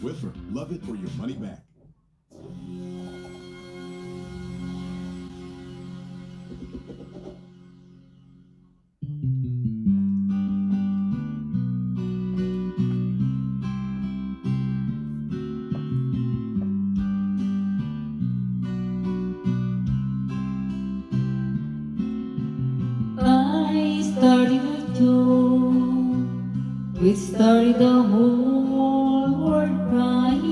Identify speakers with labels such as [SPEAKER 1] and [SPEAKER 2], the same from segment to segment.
[SPEAKER 1] Swiffer, love it or your money back.
[SPEAKER 2] I started with you, which started the whole world crying.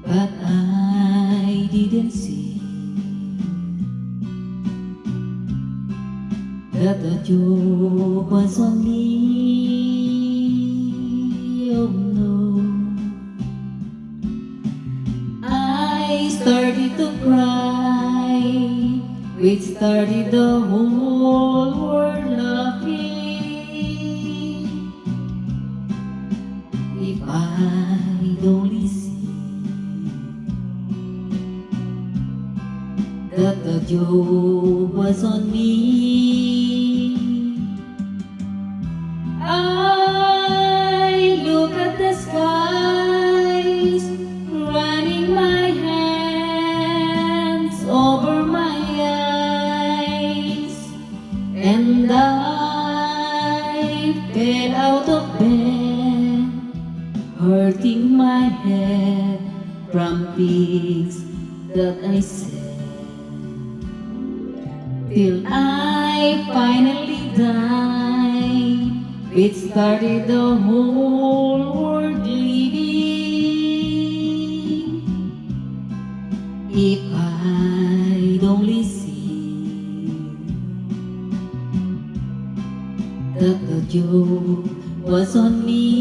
[SPEAKER 2] But I didn't see that the joke was on me. Oh no, I started to cry, which started the whole world laughing. If I'd only see that the joke was on me. I look at the skies, running my hands over my eyes, and I fell out of bed, hurting my head from things that I said. Till I finally died, which started the whole world living. If I'd only see that the joke was on me.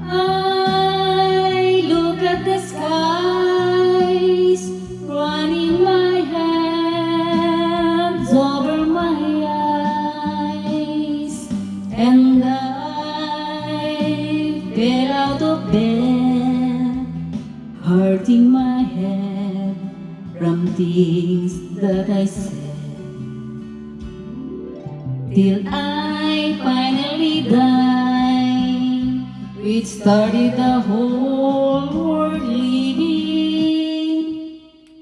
[SPEAKER 2] I look at the skies, running my hands over my eyes, and I fell out of bed, hurting my head from things that I said. Till I finally died, which started the whole world